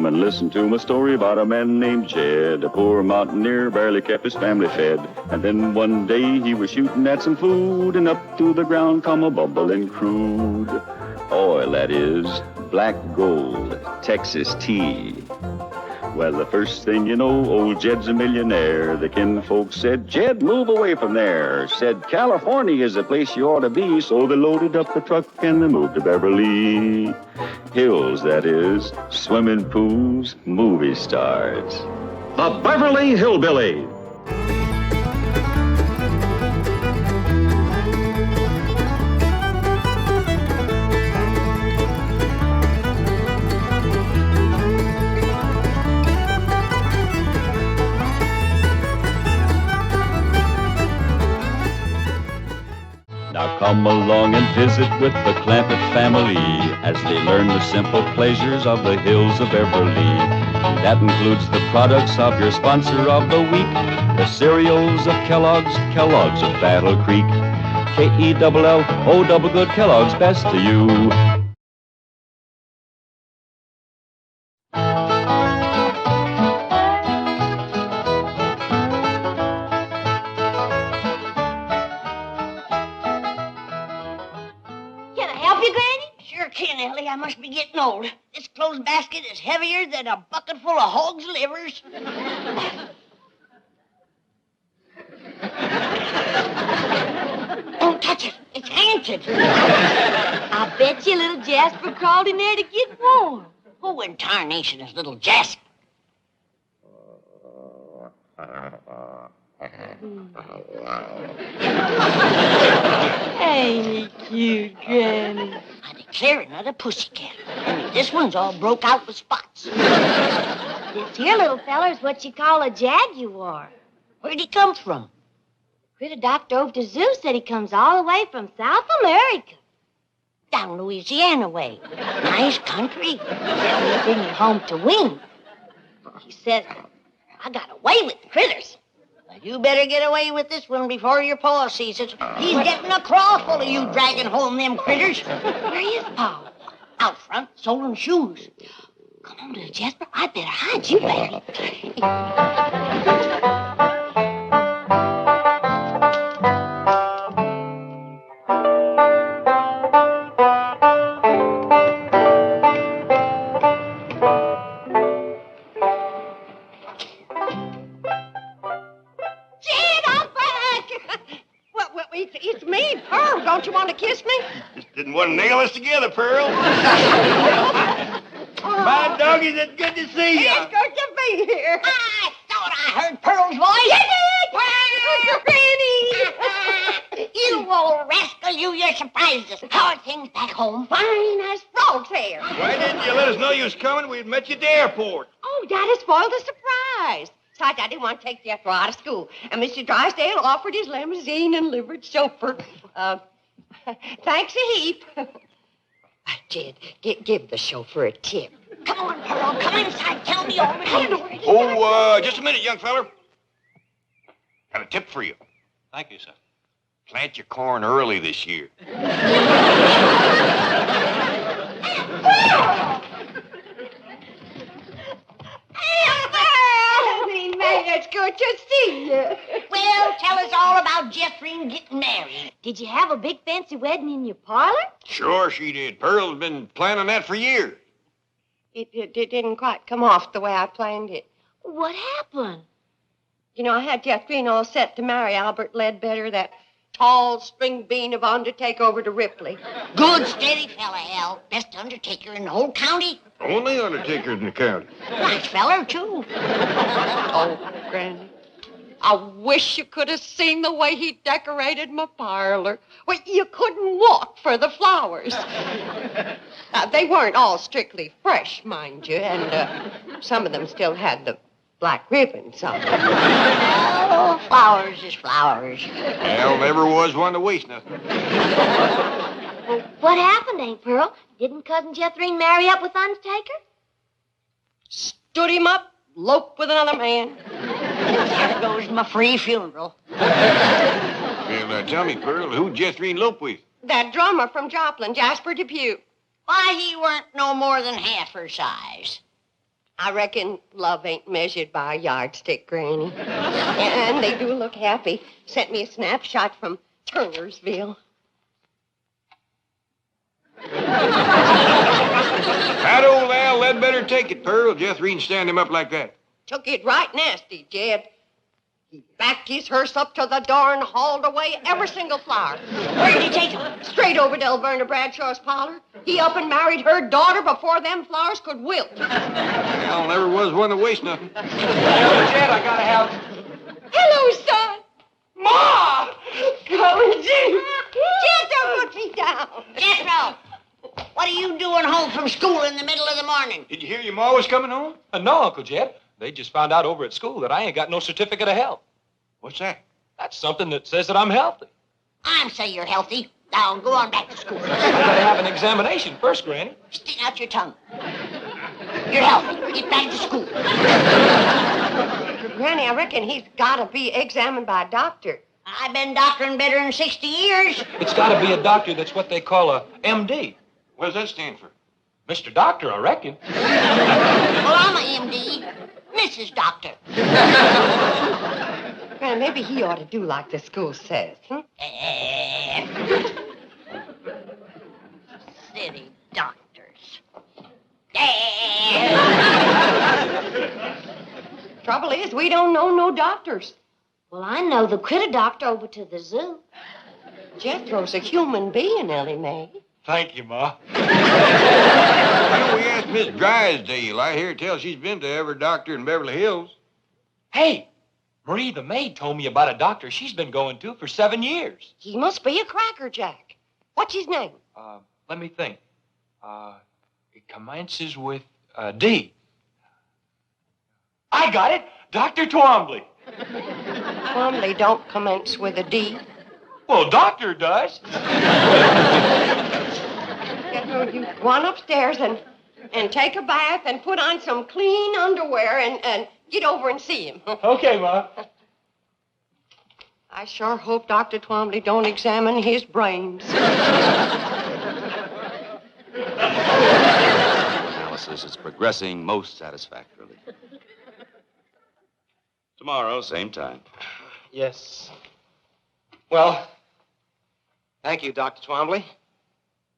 and listen to my story about a man named Jed. A poor mountaineer barely kept his family fed. And then one day he was shooting at some food, and up through the ground come a bubbling crude oil, that is, black gold, Texas tea. Well, the first thing you know, old Jed's a millionaire. The kinfolk said, Jed, move away from there. Said, California is the place you ought to be. So they loaded up the truck and they moved to Beverly Hills, that is, swimming pools, movie stars. The Beverly Hillbillies. Now come along and visit with the Clampetts family as they learn the simple pleasures of the hills of Beverly. That includes the products of your sponsor of the week, the cereals of Kellogg's, Kellogg's of Battle Creek. K-E-double-L-O double good Kellogg's, best to you. I must be getting old. This clothes basket is heavier than a bucket full of hog's livers. Don't touch it. It's haunted. I bet you little Jasper crawled in there to get warm. Who in tarnation is little Jasper? Ain't he cute, Granny? I declare another pussycat. Only this one's all broke out with spots. This here little feller's what you call a jaguar. Where'd he come from? Critter doctor over to zoo said he comes all the way from South America. Down Louisiana way. Nice country. He'll bring you home to wing. He says, I got away with the critters. But you better get away with this one before your pa sees it. He's getting a craw full of you dragging home them critters. Where is Pa? Out front, soling shoes. Come on, little Jasper. I better hide you, baby. It's me, Pearl. Don't you want to kiss me? Just didn't want to nail us together, Pearl. My doggies, it's good to see you. It's good to be here. I thought I heard Pearl's voice. Granny! You old rascal, you're surprised us. How are things back home? Fine as frog's hair. Why didn't you let us know you was coming? We'd met you at the airport. Oh, Daddy spoiled the surprise. Besides, I didn't want to take Jethro out of school. And Mr. Drysdale offered his limousine and livered chauffeur. Thanks a heap. Jed, give the chauffeur a tip. Come on, Pearl. Come inside. Tell me all about it. Oh, just a minute, young feller. Got a tip for you. Thank you, sir. Plant your corn early this year. It's good to see you. Well, tell us all about Jethro getting married. Did you have a big fancy wedding in your parlor? Sure she did. Pearl's been planning that for years. It didn't quite come off the way I planned it. What happened? You know, I had Jethro all set to marry Albert Ledbetter, that tall string bean of undertaker over to Ripley. Good, steady fella, Al. Best undertaker in the whole county. Only undertaker in the county. Nice feller, too. Oh, Granny, I wish you could have seen the way he decorated my parlor. Well, you couldn't walk for the flowers. They weren't all strictly fresh, mind you, and some of them still had the black ribbons on them. Oh, flowers is flowers. Al never was one to waste nothing. Well, what happened, Aunt Pearl? Didn't Cousin Jethro marry up with Undertaker? Stood him up, loped with another man. There goes my free funeral. Well, tell me, Pearl, who'd Jethro elope with? That drummer from Joplin, Jasper Depew. Why, he weren't no more than half her size. I reckon love ain't measured by a yardstick, Granny. And they do look happy. Sent me a snapshot from Turnersville. How'd old Al Ledbetter take it, Pearl? Jethro stand him up like that. Took it right nasty, Jed. He backed his hearse up to the door and hauled away every single flower. Where did he take him? Straight over to Elverna Bradshaw's parlor. He up and married her daughter before them flowers could wilt. Al never was one to waste nothing. Jed, I gotta have... Hello, son. Ma! Come and see. Jethro, put me down. Jethro! What are you doing home from school in the middle of the morning? Did you hear your ma was coming home? No, Uncle Jed. They just found out over at school that I ain't got no certificate of health. What's that? That's something that says that I'm healthy. I'm say you're healthy. Now go on back to school. I gotta have an examination first, Granny. Stick out your tongue. You're healthy. Get back to school. Granny, I reckon he's got to be examined by a doctor. I've been doctoring better than 60 years. It's gotta be a doctor that's what they call a MD. What does that stand for? Mr. Doctor, I reckon. Well, I'm a MD. Mrs. Doctor. Granny, maybe he ought to do like the school says, City doctors. Trouble is, we don't know no doctors. Well, I know the critter doctor over to the zoo. Jethro's a human being, Ellie Mae. Thank you, Ma. Well, we asked Miss Drysdale. I hear tell she's been to every doctor in Beverly Hills. Hey, Marie the maid told me about a doctor she's been going to for 7 years. He must be a crackerjack. What's his name? Let me think. It commences with D. I got it. Dr. Twombly. Twombly don't commence with a D. Well, doctor does. Jethro, you go on upstairs and take a bath and put on some clean underwear and get over and see him. Okay, Ma. I sure hope Dr. Twombly don't examine his brains. Analysis is progressing most satisfactorily. Tomorrow, same time. Yes. Well, thank you, Dr. Twombly.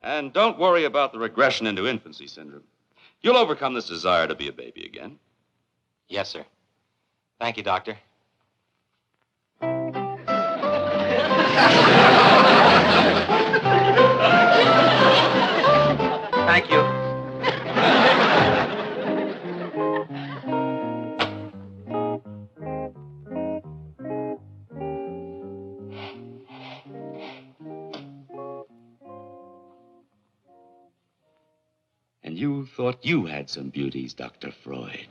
And don't worry about the regression into infancy syndrome. You'll overcome this desire to be a baby again. Yes, sir. Thank you, Doctor. Thank you. And you thought you had some beauties, Dr. Freud.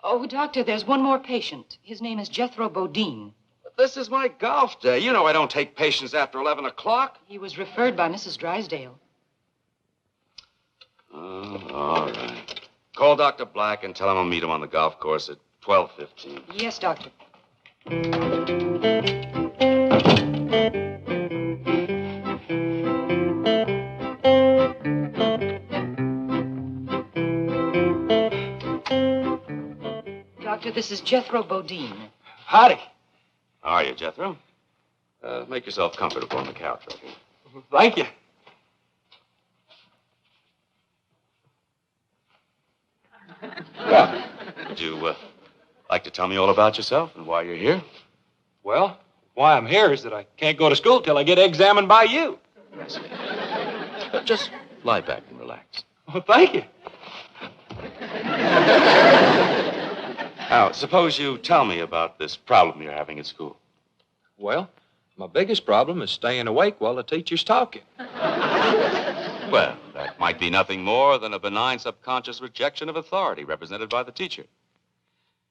Oh, Doctor, there's one more patient. His name is Jethro Bodine. This is my golf day. You know I don't take patients after 11 o'clock. He was referred by Mrs. Drysdale. Oh, all right. Call Dr. Black and tell him I'll meet him on the golf course at 12:15. Yes, Doctor. Doctor, this is Jethro Bodine. Howdy. How are you, Jethro? Make yourself comfortable on the couch right here. Thank you. Well, would you like to tell me all about yourself and why you're here? Well, why I'm here is that I can't go to school till I get examined by you. Yes. Just lie back and relax. Well, thank you. Now, suppose you tell me about this problem you're having at school. Well, my biggest problem is staying awake while the teacher's talking. Well, that might be nothing more than a benign subconscious rejection of authority represented by the teacher.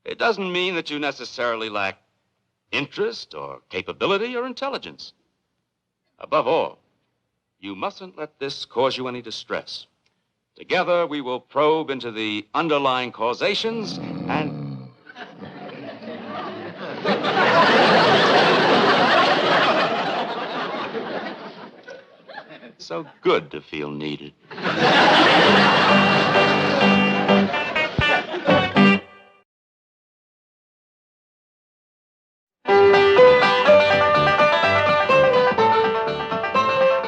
It doesn't mean that you necessarily lack interest or capability or intelligence. Above all, you mustn't let this cause you any distress. Together, we will probe into the underlying causations and... It's so good to feel needed.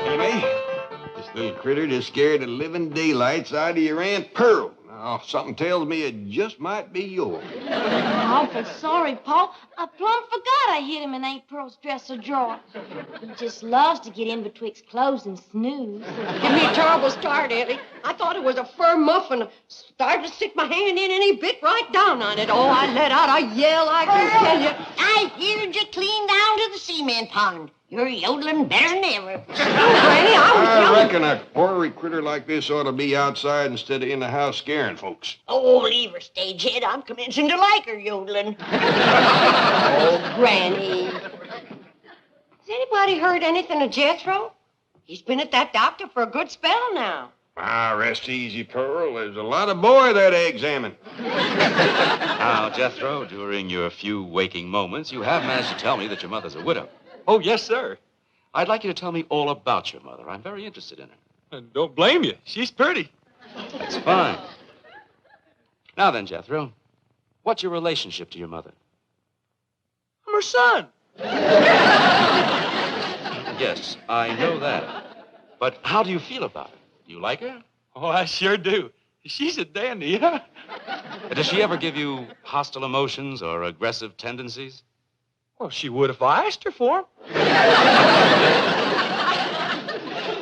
Anyway, this little critter just scared the living daylights out of your Aunt Pearl. Now, something tells me it just might be yours. I'm awful sorry, Paul. I plumb forgot I hid him in Aunt Pearl's dresser drawer. He just loves to get in betwixt clothes and snooze. Give me a terrible start, Eddie. I thought it was a fur muffin. Started to stick my hand in and he bit right down on it. Oh, I let out a yell, I can tell you. I heard you clean down to the cement pond. You're yodeling better than ever. Granny, I reckon a ornery critter like this ought to be outside instead of in the house scaring folks. Oh, leave her, stagehead. I'm commencing to like her yodeling. Oh, Granny. Has anybody heard anything of Jethro? He's been at that doctor for a good spell now. Ah, rest easy, Pearl. There's a lot of boy there to examine. Now, Jethro, during your few waking moments, you have managed to tell me that your mother's a widow. Oh, yes, sir. I'd like you to tell me all about your mother. I'm very interested in her. And don't blame you. She's pretty. That's fine. Now then, Jethro, what's your relationship to your mother? I'm her son. Yes, I know that. But how do you feel about her? Do you like her? Oh, I sure do. She's a dandy, huh? Does she ever give you hostile emotions or aggressive tendencies? Well, she would if I asked her for 'em.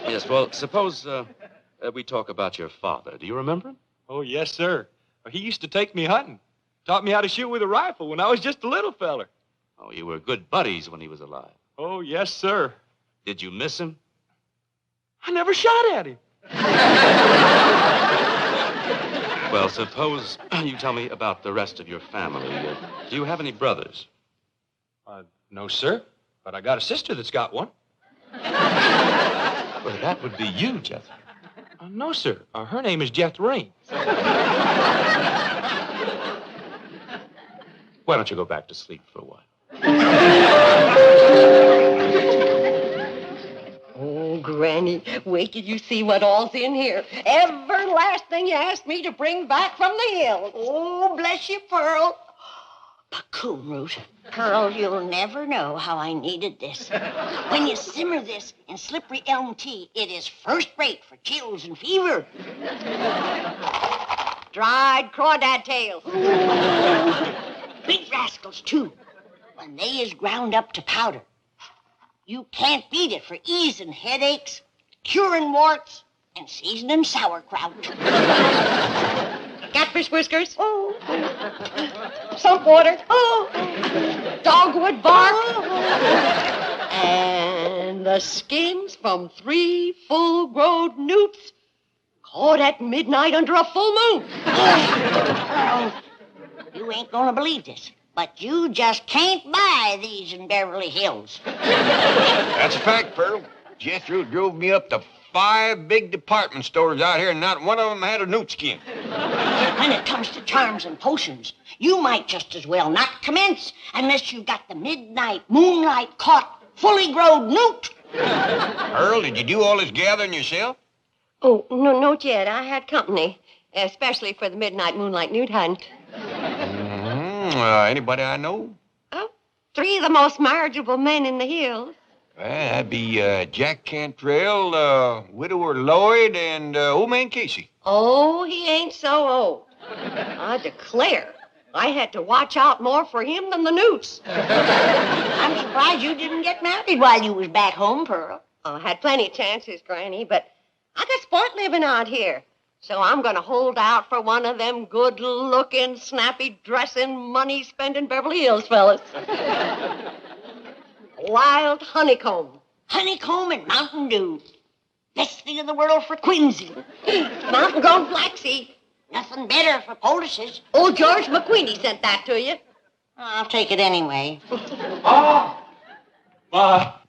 Yes, well, suppose we talk about your father. Do you remember him? Oh, yes, sir. He used to take me hunting. Taught me how to shoot with a rifle when I was just a little feller. Oh, you were good buddies when he was alive. Oh, yes, sir. Did you miss him? I never shot at him. Well, suppose you tell me about the rest of your family. Do you have any brothers? No, sir. But I got a sister that's got one. Well, that would be you, Jethro. No, sir. Her name is Jethro. Why don't you go back to sleep for a while? Oh, Granny, wait till you see what all's in here. Every last thing you asked me to bring back from the hills. Oh, bless you, Pearl. Cocoon root. Pearl, you'll never know how I needed this. When you simmer this in slippery elm tea, it is first rate for chills and fever. Dried crawdad tail. Big rascals, too. When they is ground up to powder, you can't beat it for easing headaches, curing warts, and seasoning sauerkraut. Catfish whiskers. Oh. Sump water. Oh. Dogwood bark. Oh. And the skins from 3 full-grown newts caught at midnight under a full moon. You ain't gonna believe this, but you just can't buy these in Beverly Hills. That's a fact, Pearl. Jethro drove me up to 5 big department stores out here, and not one of them had a newt skin. When it comes to charms and potions, you might just as well not commence unless you got the midnight moonlight caught fully grown newt. Pearl, did you do all this gathering yourself? Oh, no, not yet. I had company, especially for the midnight moonlight newt hunt. Anybody I know? Oh, 3 of the most marriageable men in the hills. Well, that'd be Jack Cantrell, Widower Lloyd, and Old Man Casey. Oh, he ain't so old. I declare, I had to watch out more for him than the newts. I'm surprised you didn't get married while you was back home, Pearl. I had plenty of chances, Granny, but I got sport living out here. So I'm going to hold out for one of them good-looking, snappy-dressing, money-spending Beverly Hills fellas. Wild honeycomb. Honeycomb and Mountain Dew. Best thing in the world for quinsy. Mountain-grown flaxseed. Nothing better for poultices. Old George McQueenie sent that to you. I'll take it anyway. Ma! Well,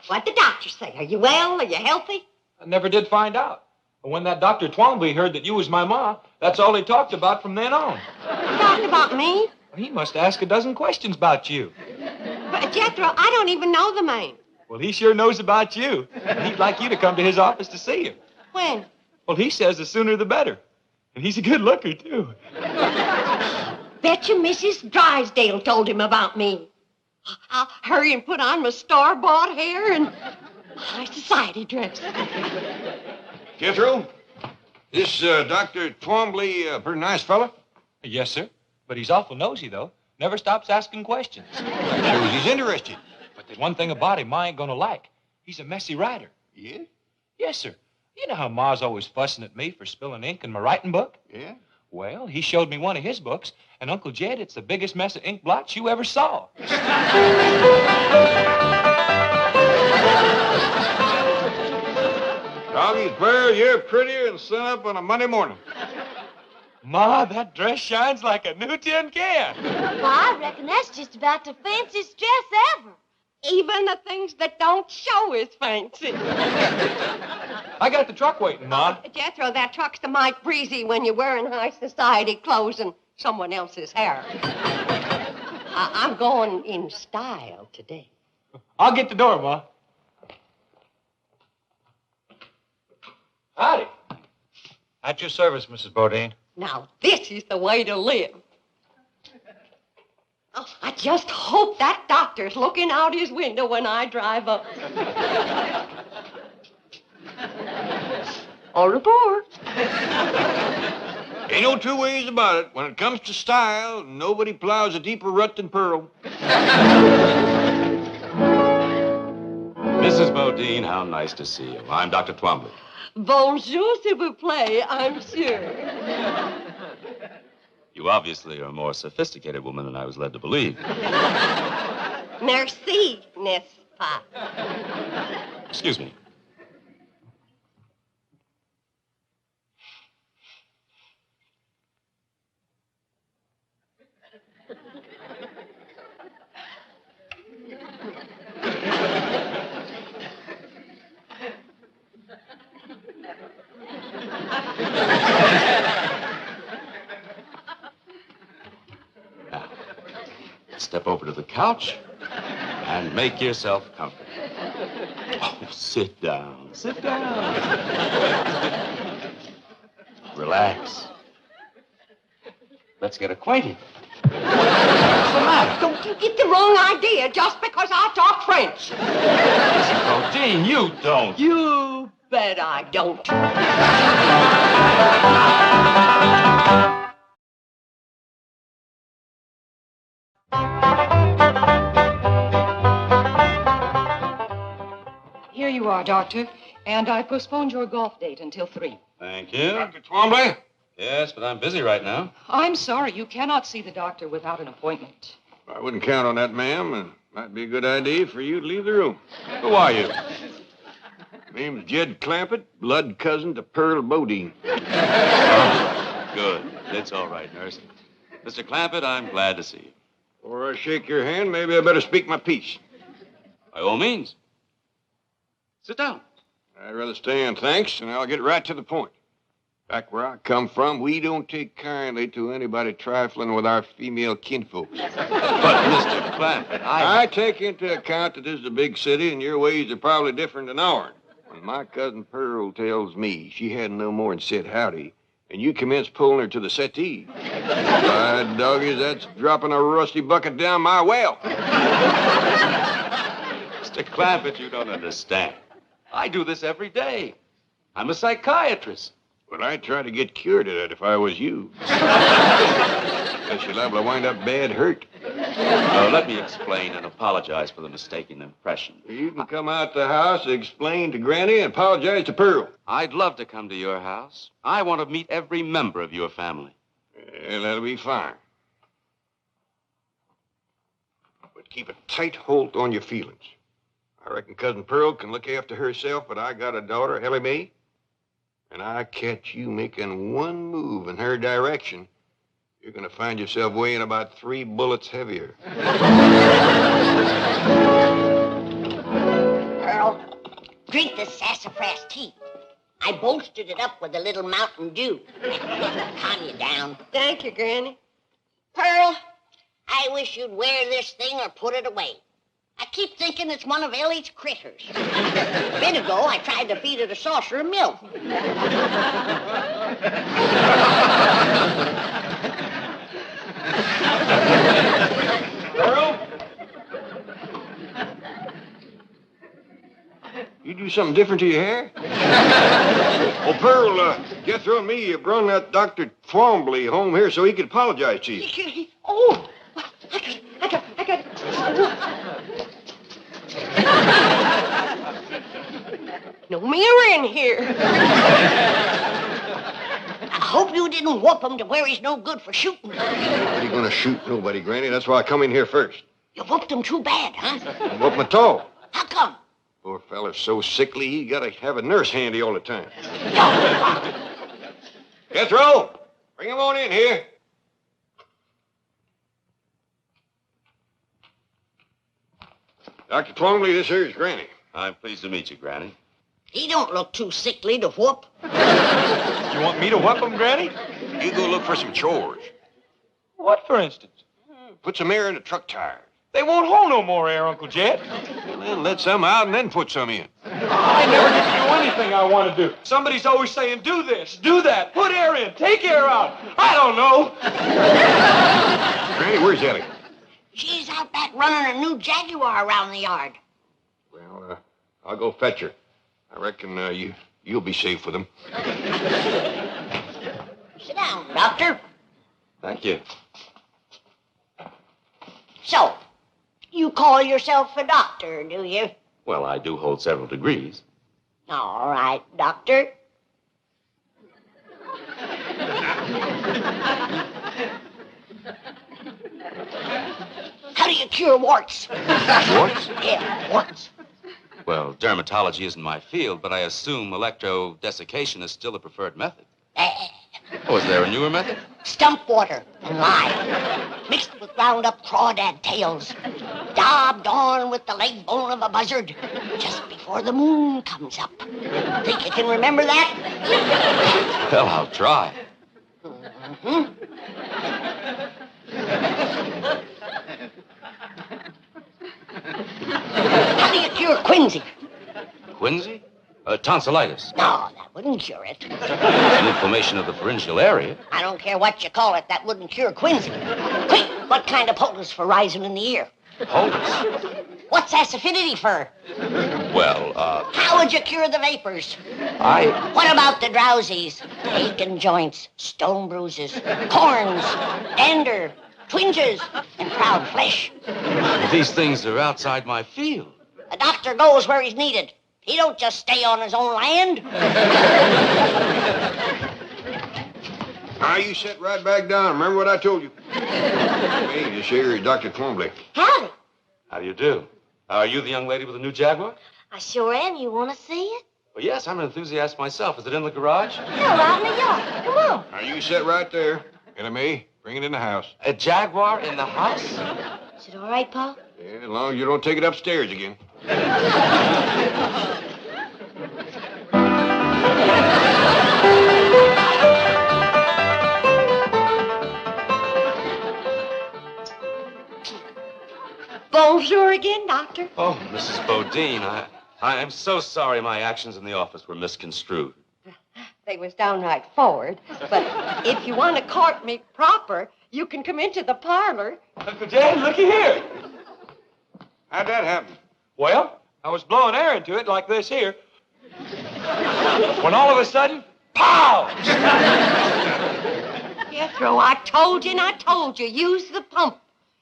what'd the doctor say? Are you well? Are you healthy? I never did find out. But when that Dr. Twombly heard that you was my ma, that's all he talked about from then on. Talking about me? He must ask a dozen questions about you. But, Jethro, I don't even know the man. Well, he sure knows about you. And he'd like you to come to his office to see him. When? Well, he says the sooner the better. And he's a good looker, too. Betcha Mrs. Drysdale told him about me. I'll hurry and put on my store-bought hair and high society dress. Jethro, this Dr. Twombly a pretty nice fella? Yes, sir. But he's awful nosy, though. Never stops asking questions. Shows he's interested. But there's one thing about him I ain't gonna like. He's a messy writer. Yeah? Yes, sir. You know how Ma's always fussing at me for spilling ink in my writing book? Yeah? Well, he showed me one of his books, and Uncle Jed, it's the biggest mess of ink blots you ever saw. Doggy's Pearl, you're prettier than sun up on a Monday morning. Ma, that dress shines like a new tin can. Well, I reckon that's just about the fanciest dress ever. Even the things that don't show is fancy. I got the truck waiting, Ma. Jethro, that truck's the mite breezy when you're wearing high society clothes and someone else's hair. I'm going in style today. I'll get the door, Ma. Howdy. At your service, Mrs. Bodine. Now, this is the way to live. Oh, I just hope that doctor's looking out his window when I drive up. Au revoir. Ain't no two ways about it. When it comes to style, nobody plows a deeper rut than Pearl. Mrs. Bodine, how nice to see you. I'm Dr. Twombly. Bonjour, s'il vous plaît, I'm sure. You obviously are a more sophisticated woman than I was led to believe. Merci, n'est-ce pas? Excuse me. Now, step over to the couch and make yourself comfortable. Oh, sit down. Sit down. Relax. Let's get acquainted. What's the matter? Don't you get the wrong idea just because I talk French. Mrs. Bodine, you don't. You bet I don't. Here you are, Doctor. And I postponed your golf date until 3. Thank you. Dr. Twombly? Yes, but I'm busy right now. I'm sorry, you cannot see the doctor without an appointment. I wouldn't count on that, ma'am. It might be a good idea for you to leave the room. Who are you? Name's Jed Clampett, blood cousin to Pearl Bodine. Good. It's all right, nurse. Mr. Clampett, I'm glad to see you. Before I shake your hand, maybe I better speak my piece. By all means. Sit down. I'd rather stand, thanks, and I'll get right to the point. Back where I come from, we don't take kindly to anybody trifling with our female kinfolks. But, Mr. Clampett, I take into account that this is a big city, and your ways are probably different than ours. When my cousin Pearl tells me she hadn't no more than said howdy, and you commence pulling her to the settee, by doggies, that's dropping a rusty bucket down my well. Mr. Clampett, you don't understand. I do this every day. I'm a psychiatrist. But I'd try to get cured of that if I was you. Guess you're liable to wind up bad hurt. Let me explain and apologize for the mistaken impression. You can come out the house, explain to Granny, and apologize to Pearl. I'd love to come to your house. I want to meet every member of your family. Yeah, that'll be fine. But keep a tight hold on your feelings. I reckon Cousin Pearl can look after herself, but I got a daughter, Ellie Mae, and I catch you making one move in her direction, you're going to find yourself weighing about 3 bullets heavier. Pearl, drink the sassafras tea. I bolstered it up with a little Mountain Dew. Calm you down. Thank you, Granny. Pearl, I wish you'd wear this thing or put it away. I keep thinking it's one of Ellie's critters. A bit ago, I tried to feed it a saucer of milk. Pearl? You do something different to your hair? Oh, Pearl, Jethro and me brought that Dr. Twombly home here so he could apologize to you. Oh, I got. No mirror in here. I hope you didn't whoop him to where he's no good for shooting. Nobody gonna shoot nobody, Granny. That's why I come in here first. You whooped him too bad, huh? Whoop my toe. How come? Poor fella's so sickly, he gotta have a nurse handy all the time. Jethro, bring him on in here. Dr. Twombly, this here is Granny. I'm pleased to meet you, Granny. He don't look too sickly to whoop. You want me to whoop him, Granny? You go look for some chores. What, for instance? Put some air in the truck tires. They won't hold no more air, Uncle Jet. Well, then let some out and then put some in. I never get to do anything I want to do. Somebody's always saying, do this, do that, put air in, take air out. I don't know. Granny, where's Ellie? She's out back running a new Jaguar around the yard. Well, I'll go fetch her. I reckon you'll be safe with him. Sit down, Doctor. Thank you. So, you call yourself a doctor, do you? Well, I do hold several degrees. All right, Doctor. How do you cure warts? Warts? Yeah, warts. Well, dermatology isn't my field, but I assume electrodesiccation is still the preferred method. Oh, is there a newer method? Stump water and lime, mixed with ground up crawdad tails, daubed on with the leg bone of a buzzard, just before the moon comes up. Think you can remember that? Well, I'll try. Mm-hmm. How do you cure quinsy? Quinsy? Tonsillitis. No, that wouldn't cure it. An inflammation of the pharyngeal area. I don't care what you call it, that wouldn't cure quinsy. Quick, what kind of poultice for rising in the ear? Poultice? What's acidity for? Well, How would you cure the vapors? I... What about the drowsies? Aching joints, stone bruises, corns, dander, twinges, and proud flesh. These things are outside my field. A doctor goes where he's needed. He don't just stay on his own land. Now, you sit right back down. Remember what I told you. Hey, this here is Dr. Twombly. Howdy. How do you do? Are you the young lady with the new Jaguar? I sure am. You want to see it? Well, yes, I'm an enthusiast myself. Is it in the garage? Yeah, out in the yard. Come on. Now, you sit right there. May, bring it in the house. A Jaguar in the house? Is it all right, Pa? Yeah, as long as you don't take it upstairs again. Bonjour again, Doctor. Oh, Mrs. Bodine, I'm so sorry my actions in the office were misconstrued. They was downright forward, but if you want to court me proper, you can come into the parlor. Uncle Jet, looky here. How'd that happen? Well, I was blowing air into it like this here. When all of a sudden, pow! Jethro, I told you and I told you, use the pump.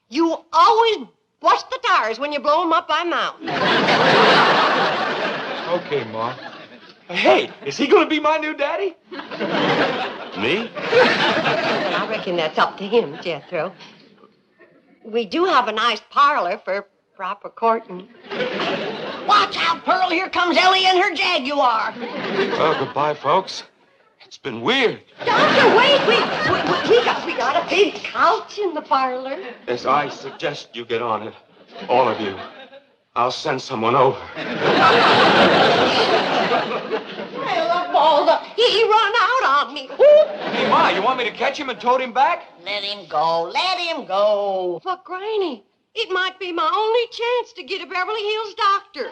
You always bust the tires when you blow them up by mouth. Okay, Ma. Hey, is he going to be my new daddy? Me? I reckon that's up to him, Jethro. We do have a nice parlor for proper courting. Watch out, Pearl. Here comes Ellie and her Jaguar. Well, goodbye, folks. It's been weird. Doctor, wait, we got a big couch in the parlor. As I suggest you get on it, all of you. I'll send someone over. Well, Balda, he run out on me. Ooh. Hey, Ma, you want me to catch him and tote him back? Let him go. Let him go. But, Granny, It might be my only chance to get a Beverly Hills doctor.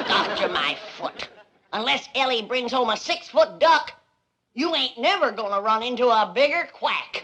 Doctor my foot. Unless Ellie brings home a 6-foot duck, you ain't never gonna run into a bigger quack.